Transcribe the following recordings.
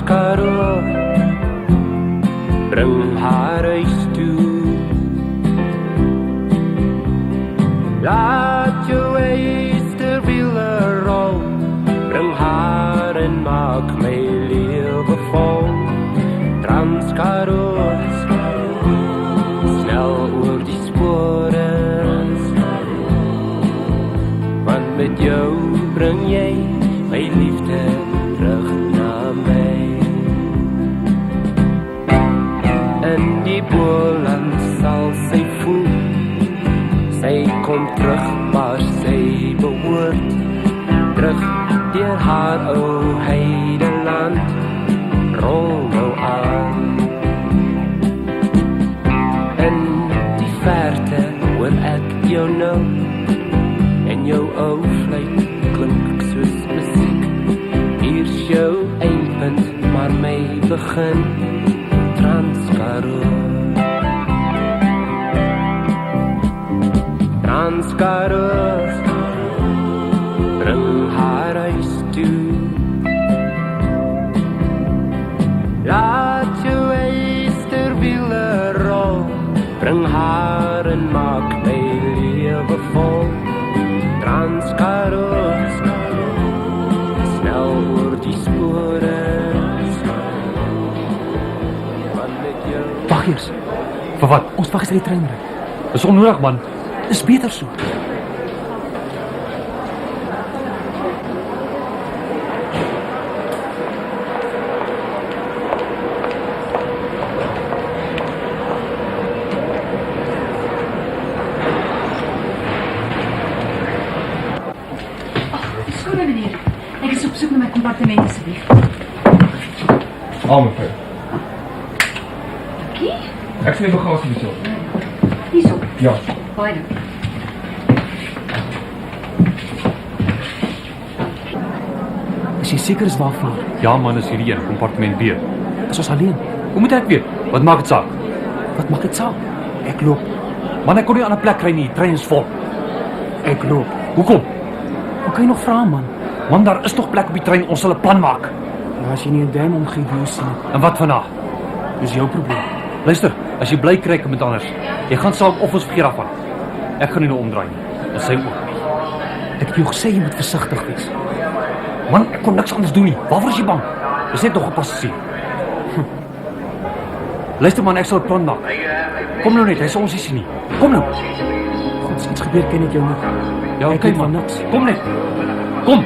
Transkaroo, bring haar huis toe. Laat jou eysterwiele rol, bring haar en maak my lewe vol. Transkaroo, snel oor die spore, want met jou bring jy my liefde terug na my. In die Boland sal sy voel, sy kom terug waar sy behoort, terug deur haar ou heideland, rol nou aan. In die verte hoor ek jou nou, en jou ou fluit klink soos musiek. Hier's jou eindpunt, maar my begin, Transkaroo. Transkaroo, bring haar huis toe. Laat jou eysterwiele rol, bring haar en maak my lewe vol. Transkaroo, snel oor die spore. Wag eers. Vir wat? Ons wag eens in die trein ry. Dis onnodig man. Dis beter so. Skoene meneer, ek is op soek na my kompartement asseblief. Mevrou. Dankie. Ek sien die bagasie hierso. Hierso. Ja. Baie dankie. Is jy seker is waarvan? Ja man, is hierdie een, kompartement B. Is ons alleen? Hoe moet ek weet? Wat maak dit saak? Wat maak dit saak? Ek loop. Man, ek kon nie aan 'n plek kry nie, die trein is vol. Ek loop. Hoekom? Hoe kan jy nog vra man? Man, daar is toch plek op die trein, ons sal 'n plan maak. Ja, as jy nie 'n duim omgee, hoe sien. En wat vandag? Dis jou probleem. Luister, as jy bly kry met anders, jy gaan saam of ons vergeet daarvan. Ek gaan nie nou omdraai nie. Dis sy ook nie. Ek het jou gesê jy moet versigtig wees. Man, ek kon niks anders doen nie. Waarvoor is jy bang? Dis net nog 'n passagier. Luister man, ek sal 'n plan maak. Kom nou net, hy sal ons nie sien nie. Kom nou. As iets gebeur, ken ek jou nie. Ja, ek weet van niks. Kom net. Kom.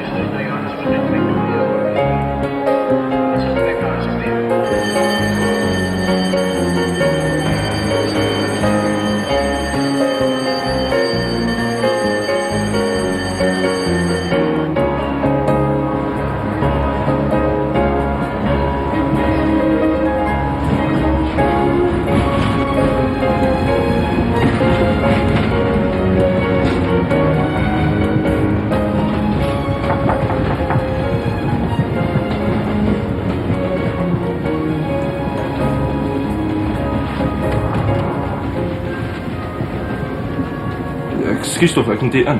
Ekskuus tog, ek moet hier in.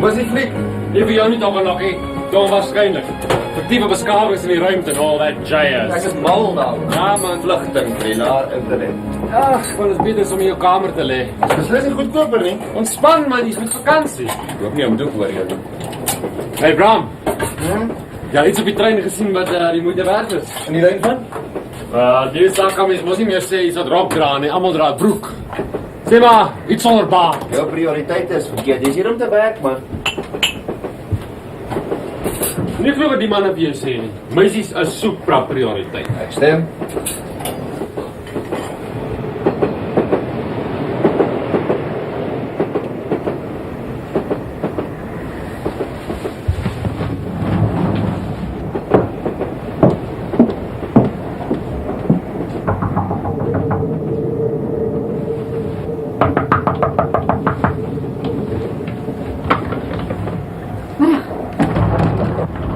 Was die fliek? Nie vir jou nie toch nog nie. Toch waarschijnlijk. Fictieve beschavings in die ruimte en all that jazz. Ek is mal nou. Ja man. Vlugting vir die laar internet. Ach, wel is beter om in jou kamer te lee. Dis nie goedkoper nie. Ontspan man, jy's met vakansie. Ek hoop nie om doek oor jou. Hey Bram. Ja, iets op die trein gesien wat die moeite werd is. In die lyn van? Die saak kan mens mos nie meer sê iets wat rok dra nie. Almal dra broek. Sê maar, iets sonder baard. Jou prioriteite is verkeerd. Dis hier om te werk, man. Nie glo wat die manne vir jou sê nie. Meisies is soepra prioriteit. Ek stem.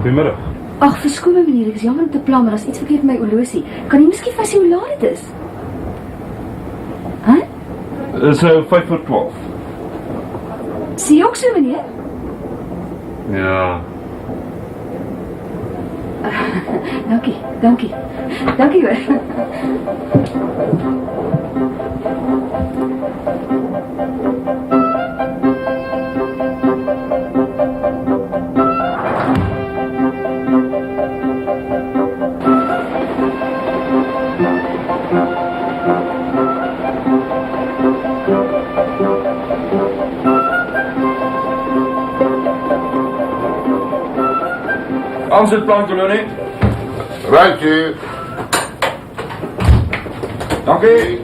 Goeiemiddag. Ag, verskoon my meneer, ek is jammer om te pla, maar daar's iets verkeerd met my horlosie. Kan jy miskien vir sy hoe laat dit is? Hæ? Is 5:12. Sien jy ook so, meneer? Ja. Dankie hoor. Aanzetplan, kolonie. Right, u. Dankie.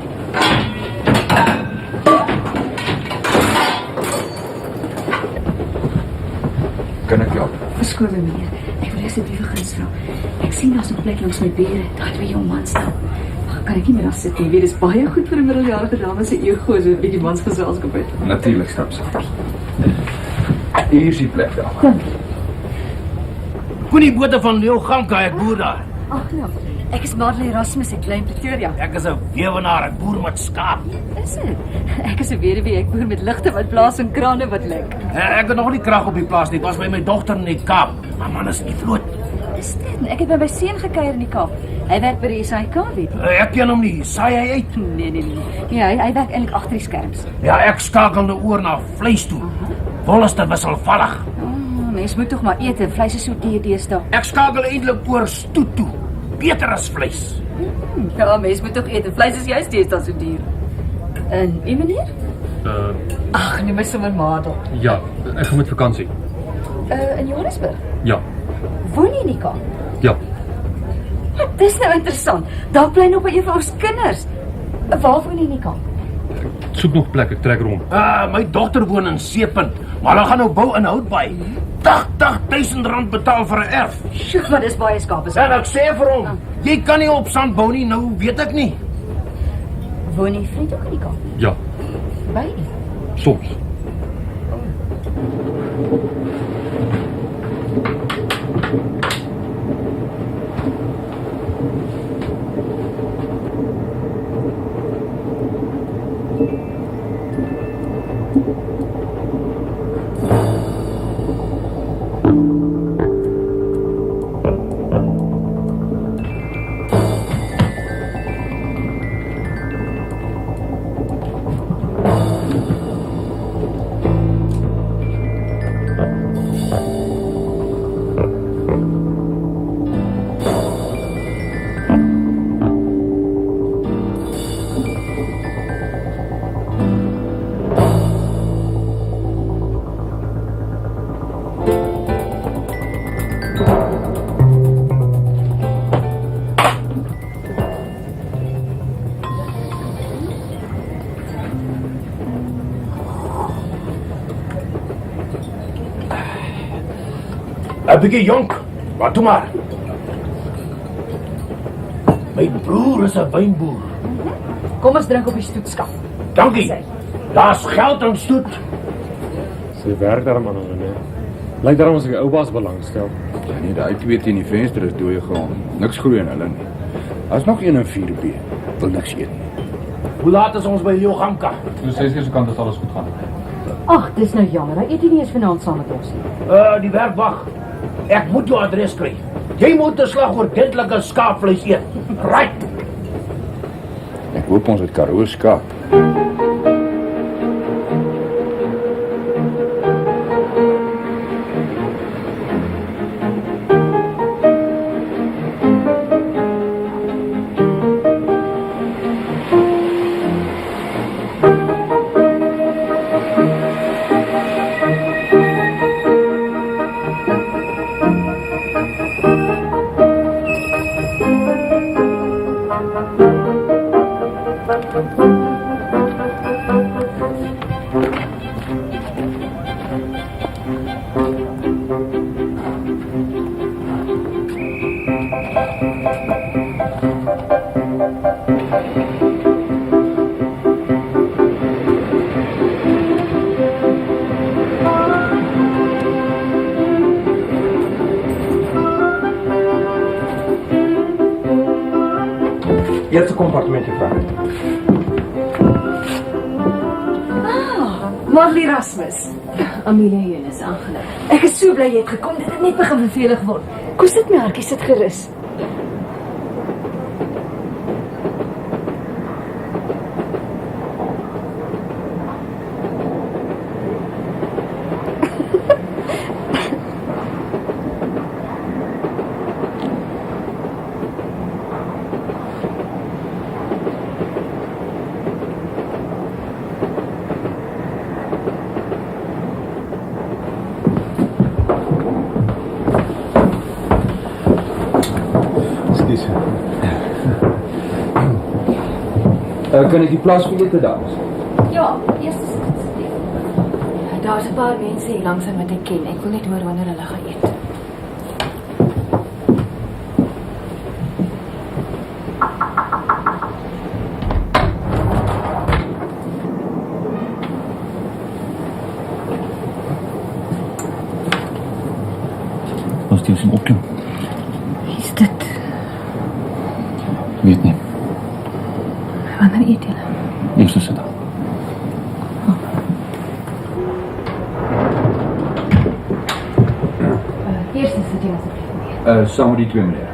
Kan ek help? Verskoon my meneer, ek wil eers 'n bietjie guns vra. Ek sien daar's 'n plek langs my bure, daai twee jong mans staan. Ag, kan ek nie meer daar sit nie, weet dis baie goed vir 'n middeljarige dame se ego so 'n bietjie mansgeselskap het. Natuurlik, stap sy. Hier is die plek daar. Dankie. Koenie Botha van Leeugamka, ek boer daar. Ag nou, ek is Madeleine Erasmus uit Klein Pretoria. Ek is 'n weewenaar, ek boer met skaap. Is dit? Ek is 'n weduwee, ek boer met ligte wat blaas en krane wat lek. Ek het nog nie krag op die plaas nie, ek was by my dogter in die Kaap. My man is nie vloot. Is dit? Ek het by my seun gekuier in die Kaap. Hy werk by die SAIK, weet jy? Ek ken hom nie, saai hy uit. Nee. Ja, hy werk eintlik agter die skerms. Ja, ek skakel nou oor na vleis toe. Wol is te wisselvallig. Mens moet tog maar eet, en vleis is so duur deesdae. Ek skakel eintlik oor stoet toe. Beter as vleis. Ja, mens moet tog eet, en vleis is juist deesdae so duur. En u meneer? Ag, nee, my sommer Madel. Ja, ek gaan met vakansie. In Johannesburg? Ja. Woon jy in die Kaap? Ja. Dis nou interessant. Daar bly nog by een van ons kinders. Waar woon jy in die Kaap? Soek nog plek, ek trek rond. My dogter woon in Seepunt, maar hulle gaan nou bou in Houtbaai. 80.000 rand betaal vir 'n erf. Sjoe, maar dis baie skaap is. En ek sê vir hom, jy kan nie op sand bou nie, nou weet ek nie. Woon jy vriend ook in die Kaap? Ja, By u? soms. Een bietjie jonk, wat toe maar. My broer is 'n wynboer. Kom ons drink op die stoetskap. Dankie. Daar's geld in stoet. Sy werk daarom aan hulle, nee. Lyk daarom as ek die ou baas belangstel. Ja nee, daai twee teen die venster is dooie grond. Niks groei in hulle nie. Daar's nog een in 4B. Wil niks eet nie. Hoe laat is ons by Leeugamka? So 6 uur se kant as alles goed gaan. Ag, dis nou jammer. Hy eet nie eens vanaand saam met ons nie. Die werkwag. Ek moet jou adres kry. Jy moet 'n slag ordentlike skaapvleis eet. Right. Ek hoop ons het Karoo skaap. Eerste kompartement juffrou. Marley Rasmus. Amelia Jonas, aangenaam. Ek is so bly jy het gekom, dit het net begin vervelig word. Kom sit my hartjie, sit gerus. Kan ek die plaas vir ete, dames? Ja, eers daar's 'n paar mense hier langs wat ek ken. Ek wil net hoor wanneer hulle gaan eet. Wat is die opkom? Wie is dit? Weet nie. Wanneer eet julle? Eerste Sondag. Eerste sit jy asseblief. Saam met die twee meneer.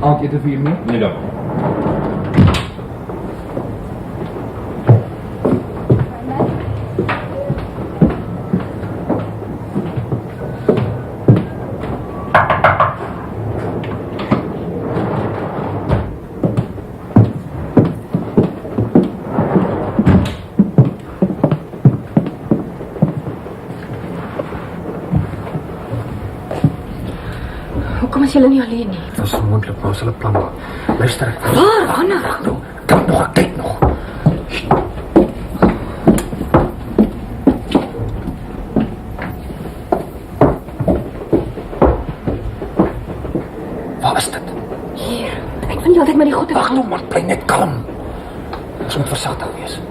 Aandete vir hiermee? Nee, dank. Hoekom is julle nie alleen nie? Dat is onmoontlik, maar ons sal 'n plan maak. Luister ek. Waar? Wanneer? Kyk nog, kyk nog. Waar is dit? Hier. Ek vind altyd maar die goede. Wag nou man, bly net kalm. Ons moet versigtig wees.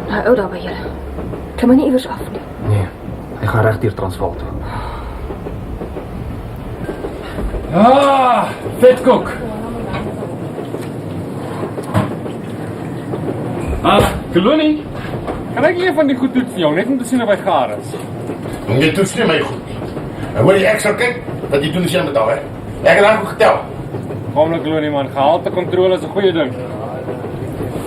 Nou ou daar by julle. Klim maar nie iewers af nie. Nee, hy gaan reg deur Transvaal toe. Ah, vetkoek. Kolonie. Kan ek een van die goed toets vir jou, net om te sien of hy gaar is? Jy toets nie my goed nie. En hoor jy, ek sal kyk, wat jy doen is jy met al, hè? Ek het daar goed getel. Kom nou, Kolonie man, gehalte kontrole is 'n goeie ding.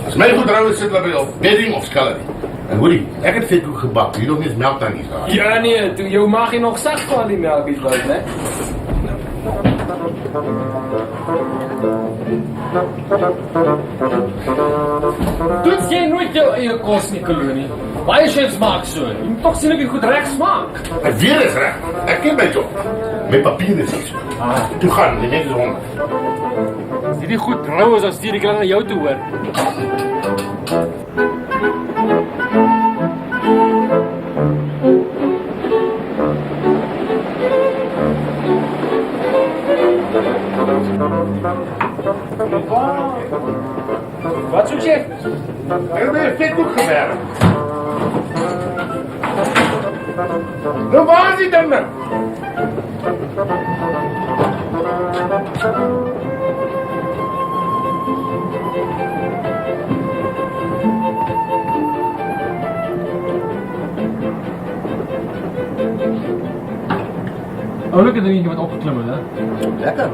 As my goed rou is, sit hulle by of bedding of skalerie. En hoor jy, ek het vetkoek gebak, hier nog nie eens melktannies daar. Ja nee, toe jou maag jy nog sag van die melkies was, né? Toets jy nooit jou eie kos nie, Kolonie? Baie chefs maak so. Jy moet toch sien of jy goed reg smaak. En weer is reg. Ek ken my job. My papier is hier so. Toe gaan, die mense is honger. As hierdie goed rou is, dan stuur ek hulle na jou toe hoor. Wat soek jy? Ek het my vetkoek gewerk. Nou waar is die ding nou? Oulik het er eentje wat opgeklim het, hè? Lekker.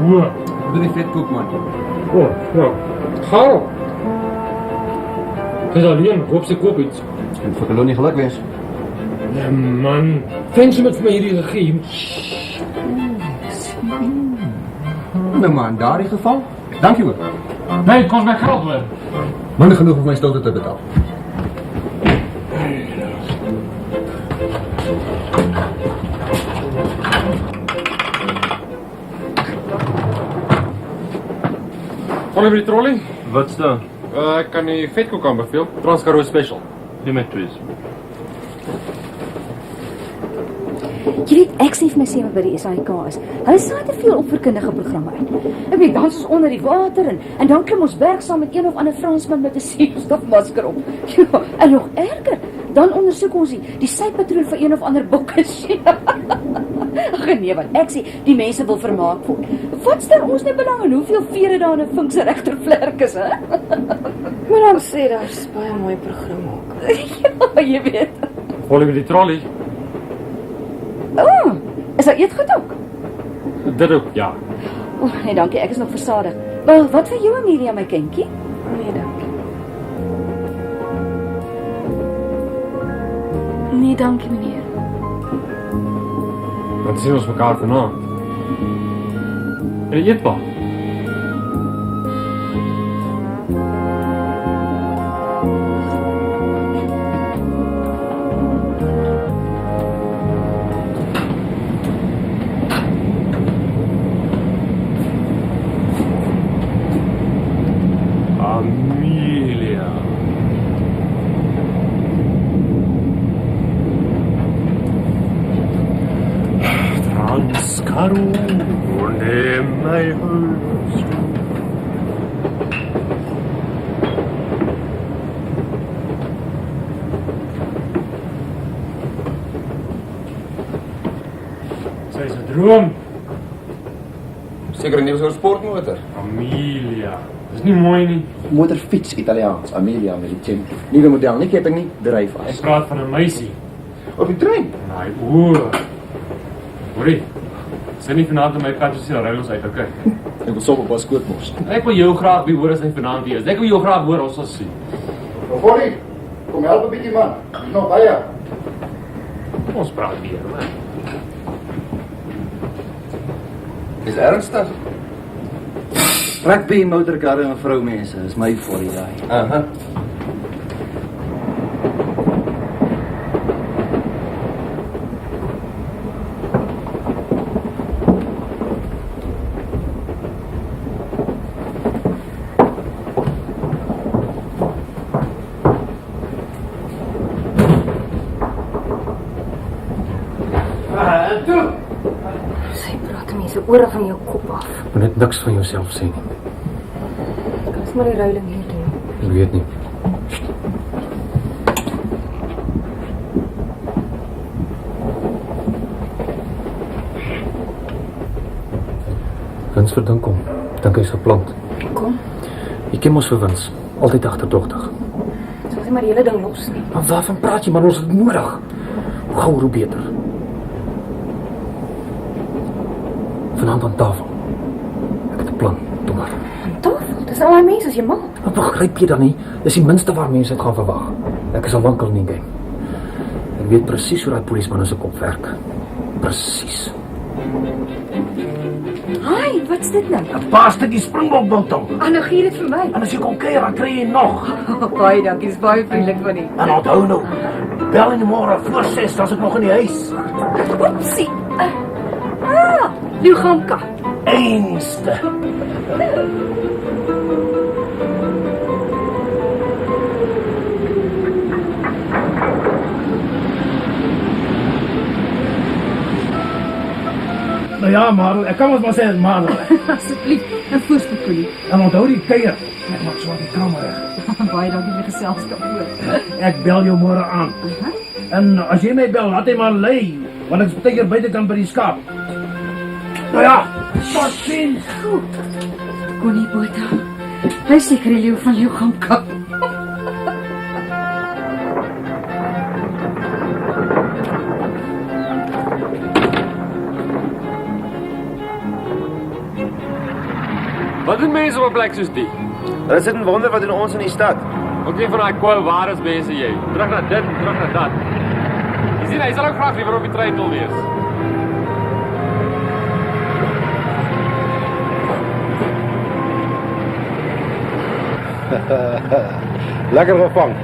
Hoe? Wat is die vetkoek, man? Oh, ja. Gaar op. Het is alleen, hoop sy koop iets. En vir Kolonie geluk wees. Ja, man. Ventje met vir my hierdie gegee. Nou maar, in daardie geval, dankie hoor. Nee, het kost my geld weer. Minder genoeg om my stilte te betaal. Kom jy by die trolley? Wat's daar? Ek kan die vetkoek aanbeveel. Transkaroo special. Die met twees. Jy weet, ek sê vir my sewe by die SAIK is. Hulle saai te veel opvoedkundige programme uit. Ek weet, dan is ons onder die water en dan klim ons berg saam met een of ander Fransman met 'n suurstofmasker op. Ja, en nog erger, dan ondersoek ons die sypatroon vir een of ander bok in China. nee, want ek sê die mense wil vermaak word. Wat stel ons nou belang in hoeveel vere daar in 'n vinkse regtervlerk is, hè? Maar dan sê daar's baie mooi program ook. Ja, jy weet. Val jy met die trolley? Oh, is daar eetgoed ook? Dit ook, ja. Nee, dankie, ek is nog versadig. Wel, wat vir jou, Amelia, my kindjie? Nee, dankie. Nee, dankie, meneer. Dan sien ons mekaar vanaand. En eetbaar. Amelia. Transcaro de my huis. Sy is 'n droom. Seker nie so 'n sportmotor. Amelia. Dis nie mooi nie. Motorfiets Italiaans, Amelia Melicenti. Nuwe model, nie ketting nie, dryf Ek as. praat van 'n meisie. Op die trein. Nee, oor. Hoorie. Sy nie vanaand in my kat as jy ry ons uit, okay? Ek wil sop op ons skootmos. Ek wil jou graag wie hoor as hy vanaand hier is. Ek wil jou graag hoor, ons sal sien. Gordie, kom help 'n bietjie man. Nog baie. Ons praat weer, man. Dis ernstig. Rugby, motorkarre en vroumense is my voor die daai. Aha. Sy praat mense ore van jou kop af. Moet net niks van jouself sê nie. Kan ons maar die ruiling hier doen. Ek weet nie. Wins verdink hom. Dink hy's geplant. Kom, Jy ken mos vir Wins. Altyd agterdogtig. sal jy maar die hele ding los nie. Maar waarvan praat jy, man? Ons het dit nodig. Hoe gauwer, hoe beter. Vanaand aan tafel. Ek het 'n plan. Doe maar. En tafel, dis al die mense as jy mal. Wat begryp jy dan nie? Dis die minste waar mense dit gaan verwag. Ek is al lankal in die game. Ek weet presies hoe daai polisman in sy kop werk. Presies. Hi, wat's dit nou? 'n Paar stukkie springbok biltong. Nou gee dit vir my. En as jy kom kuier, dan kry jy nog. Baie dankie, is baie vriendelik van u. En onthou nou, bel in die môre voor 6 as ek nog in die huis. Oepsie. Lugamka. Einste. Nou ja, Marel, ek kan ons maar sê Marel. Asseblief, 'n voorspoedpolie. En onthou die kuier. Ek maak so die kamer reg. Baie dankie vir die geselskap hoor. Ek bel jou môre aan. En as jy my bel, laat hy maar lê, want ek is baie keer buitekant by die skaap. Nou ja, tot ziens. Connie Botha. Hy is seker die leeu van Lugamka. Wat doen mense op 'n plek soos die? Hulle sit en wonder wat doen ons in die stad. Wat een van daai kwou waar is mense jy? Terug na dit, terug na dat. Jy sien, hy sal ook graag liewer op die trein wil wees. Lekker gevang.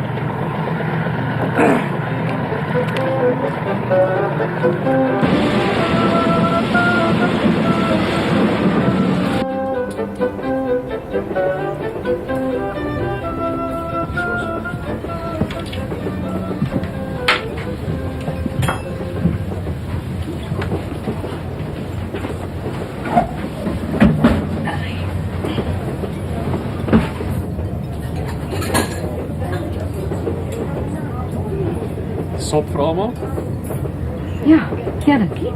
Sop vir almal? Ja, dankie.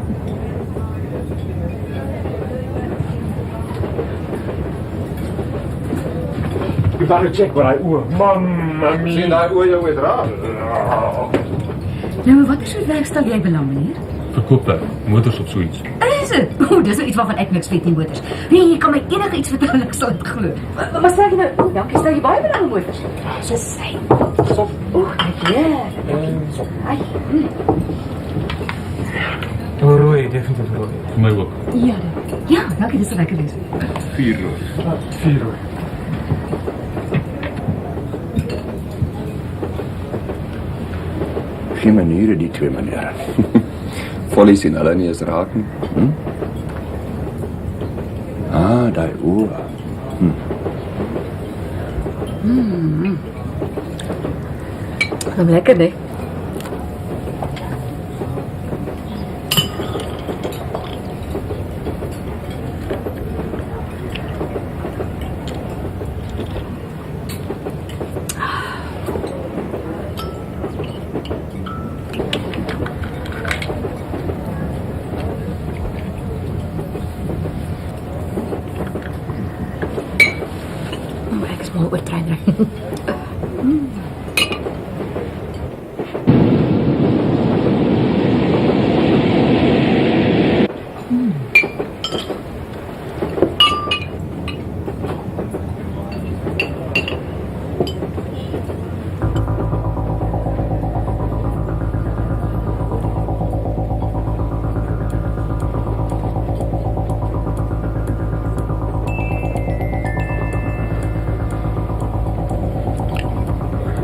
Jy gaan nou check waar hy oor. Mamma mia. Sien daai oor jou weer raak. Nou, wat is soort werk stel jy belang, meneer? Verkoopwerk, motors op so iets. Is dit? Dis nou iets waarvan ek niks weet nie, motors. Nee, jy kan my enige iets vertel en ek sal dit glo. Maar stel jy nou, dankie, stel jy baie belang in motors. So sy. Stop. Rooi, definitief rooi. Vir my ook. Ja, dankie, dis lekker wees. 4 rooi. 4 rooi. Geen maniere die twee maniere. Folly sien hulle nie eens raak nie. Ah, daai oor. Lekker, nee. Ek is mal oor treinry.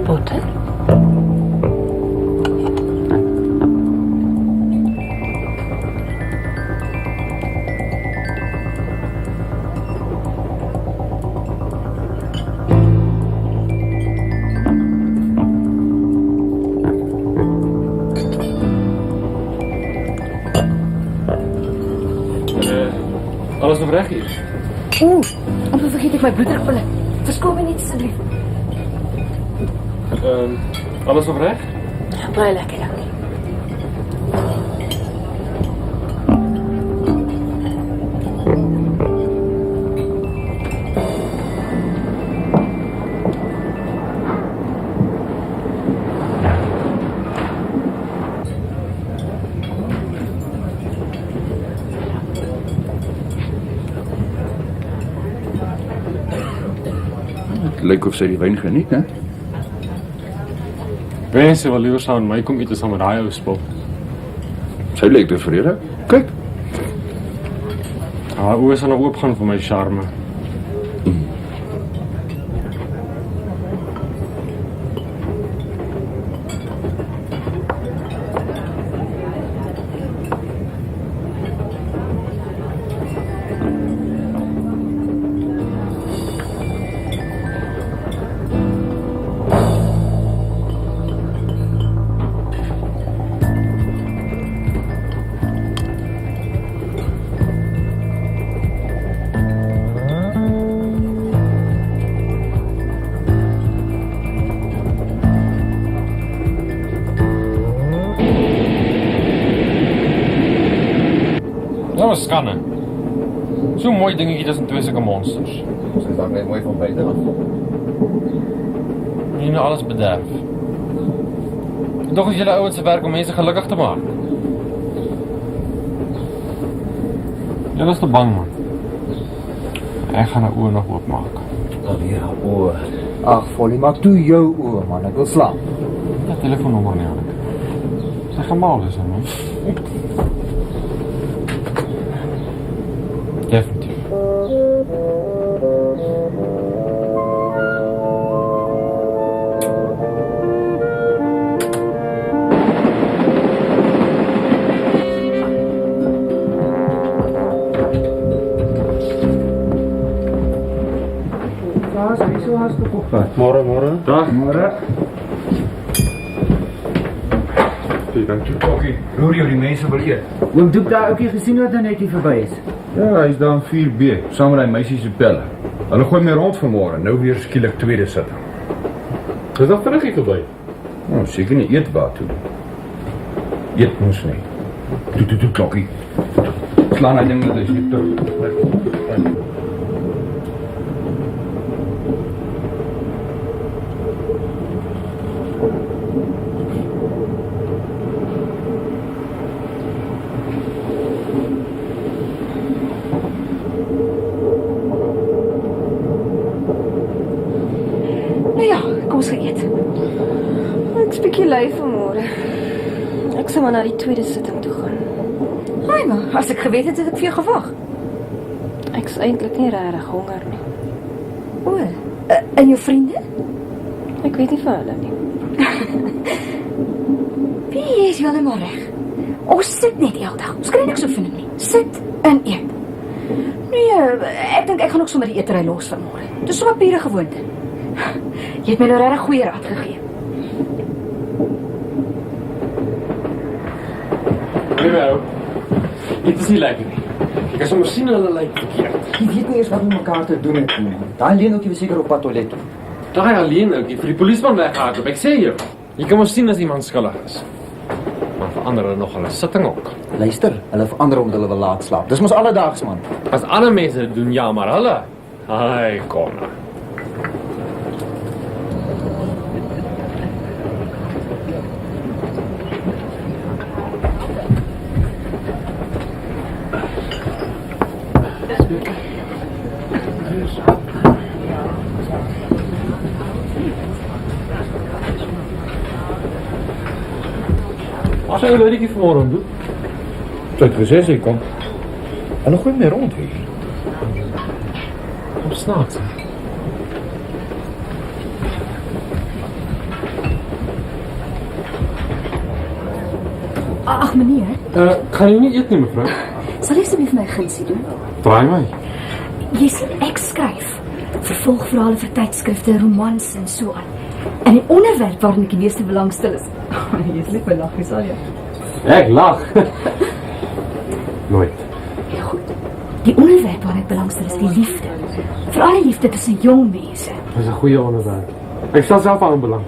Botter? Alles nog reg hier? Amper vergeet ek my bloeddrukpille. Verskoon my net asseblief. Alles nog reg? Baie lekker, dankie. Lyk of sy die wyn geniet, né? Mense wil liewer saam met my kom eet as saam met daai ou spul. Sy lyk tevrede. Kyk. Haar oë sal nog oop gaan vir my charme. Nou skanne. So mooi dingetjie tussen twee sulke monsters. Sy is dan net mooi van buite af. Nie nou alles bederf. Doch is julle ouens se werk om mense gelukkig te maak. Jy was te bang, man. Ek gaan haar oë nog oopmaak. Alweer haar oë. Ag, Folly, maak toe jou oë, man. Ek wil slaap. Dat telefoonnommer nie aan ek. Sy gaan mal wees, man. Definitief. Môre, môre. Dag. Môre. Oké, roer jou die mense wil eet. Oom Doek daar ook nie gesien wat nou net hier verby is. Ja, hy is daar in 4B, saam met die meisies se pelle. Hulle gooi my rond vanmôre, nou weer skielik tweede sitting. Dis nog vinnig hier verby. Nou, seker nie eet waar toe. Eet mos nie. Toe, klokkie. Slaan hy ding dat hy nie terug. maar na die tweede sitting toe gaan. Haai maar, as ek geweet het, het ek vir jou gewag. Ek's eintlik nie regtig honger nie. O, en jou vriende? Ek weet nie vir hulle nie. Wie is julle maar reg? Ons sit net eldag. Ons kan niks oefen nie. Sit en eet. Nee, ek dink ek gaan ook sommer die eetery los vanmôre. Dis so 'n pure gewoonte. Jy het my nou regtig goeie raad gegee. Hallo. Dit is nie lekker nie. Ek kan sommer sien hulle lyk verkeerd. Jy weet nie eens wat met mekaar te doen het nie. Daai Leen ook was seker op pad toilet toe. Daai alleen ouetjie vir die polisieman weggehardloop. Ek sê jou. Jy kan mos sien as iemand skuldig is. Maar verander hulle nog hulle sitting ook. Luister, hulle verander omdat hulle wil laat slaap. Dis mos alledaags man. As ander mense dit doen, ja, maar hulle. Ai, Connor. Wat sou julle netjie vanmôre doen? Sy het gesê sy kom. Hulle gooi my rond hier. Op snaaks. Ag meneer, Kan jy nie eet nie, mevrou? sal jy asseblief my 'n gunsie doen? Draai my. Jy sien ek skryf vervolgverhale vir tydskrifte, romans en so aan. En die onderwerp waarin ek die meeste belangstel is. Jy is lief vir lag, sal jy? Ek lag. Nooit. Ja goed. Die onderwerp waarin ek belangstel is die liefde. Veral die liefde tussen jong mense. Dis 'n goeie onderwerp. Ek stel self aan belang.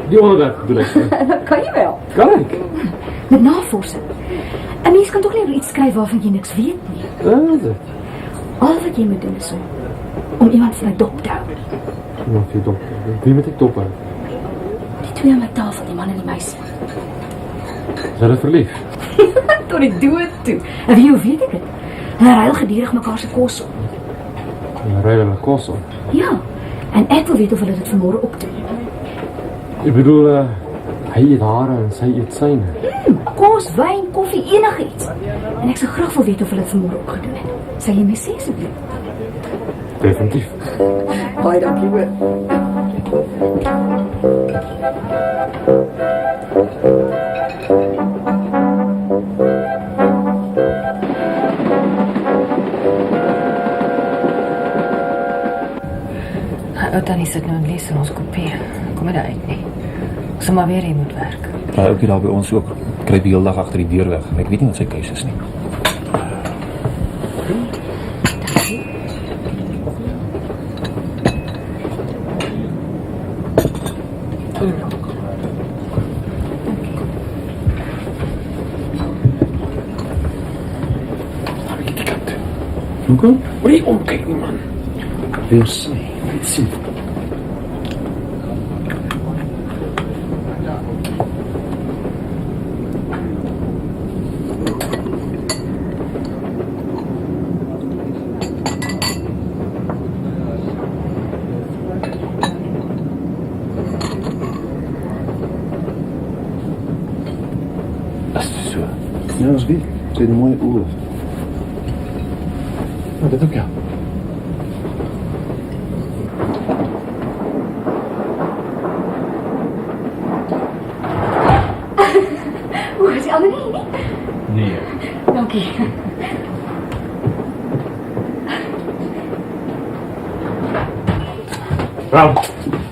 Die onderwerp bedoel ek. Kan jy wel? Kan ek? Met navorsing. 'n Mens kan tog nie oor iets skryf waarvan jy niks weet nie. Dit. Al wat jy moet doen is om iemand vir my dop te hou. Wat jy dop. Wie moet ek dop hou? Die twee aan my tafel, die man en die meisie. Is hulle verlief? Tot die dood toe. En wie weet ek dit? Hulle ruil gedurig mekaar se kos op. Hulle ry hulle kos op. Ja, en ek wil weet of hulle dit vanmôre opdoen. Ek bedoel, hy eet hare en sy eet syne. Kos, wyn, koffie, enigiets. En ek sou graag wil weet of hulle dit vanmôre opgedoen het. Sal jy my sê asseblief? Definitief. Baie dankie hoor. Tannie sit nou en lees in ons kopie. Kom maar daar uit nie. Ek sal maar weer hier moet werk. Ja, ook hier daar by ons ook. Kruip die hele dag agter die deur weg. Ek weet nie wat sy keuse is nie. Hoekom? Moet jy omkyk nie, man. Wil sê, weet sien. Ja, dat is wie. Het zijn een mooie oren. Nou, dat ook ja. Hoe is die ander nie? Nee. Dankie. Wel,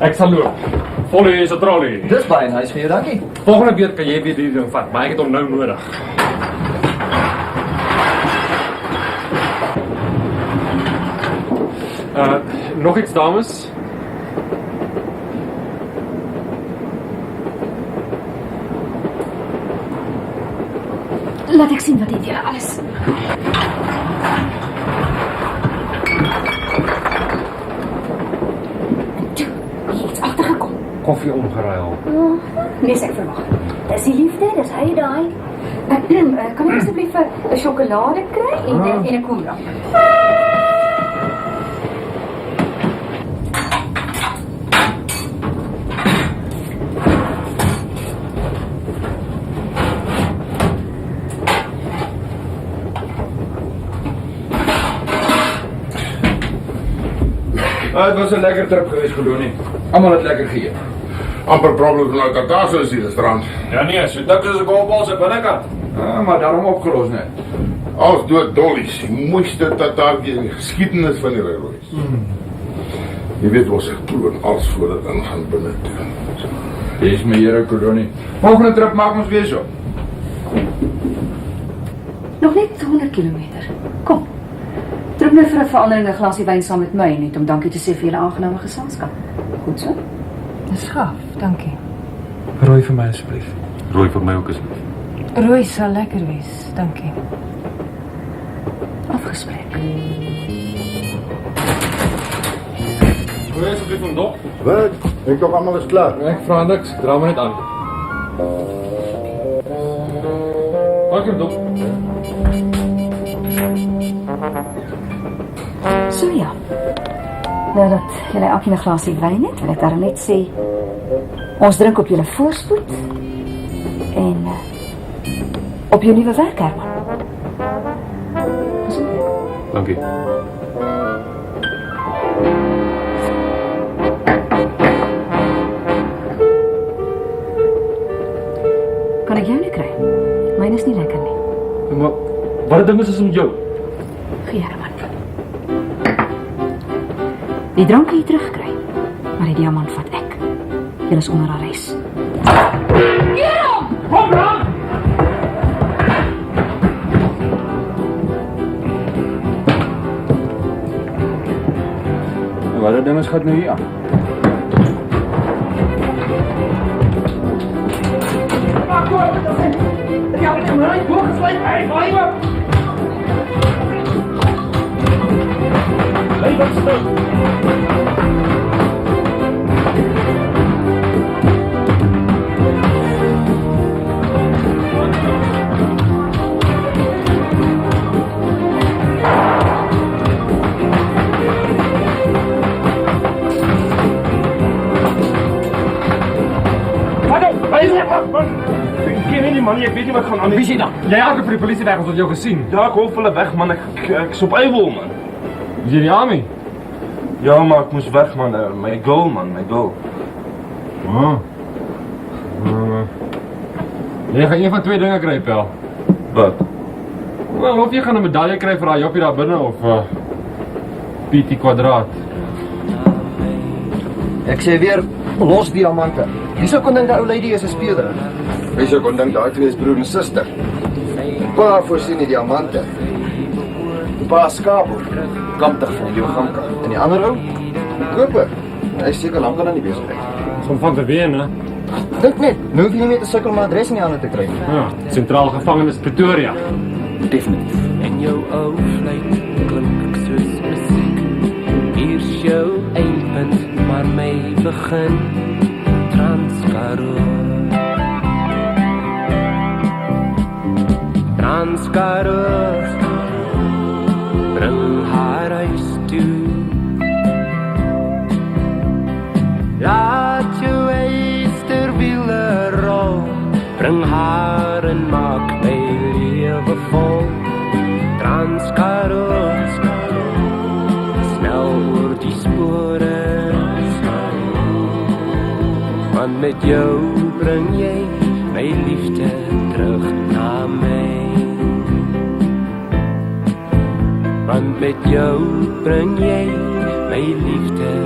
ek sal loop. Volle is 'n trolley. Dis baie nice vir jou, dankie. Volgende beurt kan jy weer die ding vat, maar ek het hom nou nodig. Nog iets, dames? Laat ek sien wat het julle alles. Toe, hier iets agtergekom. Koffie omgeruil. Nee, ek verwag. Dis die liefde, dis hy daai. Kan ek asseblief 'n sjokolade kry en 'n koembrak? Het was 'n lekker trip geweest, Gelonie. Almal het lekker geëet. Amper problems van Alcatraz is die restaurant. Ja nee, so dik soos 'n golfbal se binnekant. Ja, maar daarom opgelos net. Als dood dollies, die mooiste tataartjie in die geskiedenis van die railways. Jy weet ons glo en alles voor dit ingaan binne toe. Dis my here, Gelonie. Volgende trip maak ons weer so. Nog net 100 kilometer. Kom. Druk nou vir 'n verandering 'n glasie wyn saam met my, net om dankie te sê vir julle aangename geselskap. Goed so? Dis gaaf, dankie. Rooi vir my asseblief. Rooi vir my ook asseblief. Rooi sal lekker wees, dankie. Afgespreek. Rooi asseblief van dop. Wat? Ek dink almal is klaar. Ek vra niks, dra maar net aan. Maak hem dop. So ja. Nou dat julle elkeen 'n glasie wyn het, wil ek daar net sê, ons drink op julle voorspoed en op jou nuwe werk, Herman. Dankie. Kan ek jou nie kry? Myne is nie lekker nie. Maar wat ding is om jou? Gee Herman. Die drank kan jy terugkry, maar die diamant vat ek. Julle is onder arrest. Kom dan! Wat die ding is gaat nou hier aan. Man, ek weet nie wat gaan aan nie. Wie is jy dan? Jy het vir die polisie weg, ons het jou gesien. Ja, ek hoor hulle weg, man. Ek is op Eywil, man. Is jy die army? Ja, maar ek moes weg, man. My goal, man, my goal. Jy gaan een van twee dinge kry, Pel. Wat? Wel, of jy gaan 'n medalje kry vir daai joppie daar binne of PT kwadraat. Ek sê weer, los diamante. Wie sou kon dink die ou lady is 'n speler? Wie sou kon dink daai twee is broer en suster? Pa voorsien die diamante. Pa skaap, kamptig van die gamka. En die ander ou? Koper. Hy is seker lankal aan die besigheid. Kom van te ween, hè? Dink net, nou hoef jy nie meer te sukkel om 'n adres in die hande te kry nie. Ja, sentraal gevangenis Pretoria. Definitief. En jou ou fluit klink soos musiek. Hier's jou eindpunt, maar my begin. Transkaroo. Transkaroo, bring haar huis toe. Laat jou eysterwiele rol, bring haar en maak my lewe vol. Transkaroo, snel oor die spore. Want met jou bring jy my liefde terug na my. Want met jou bring jy my liefde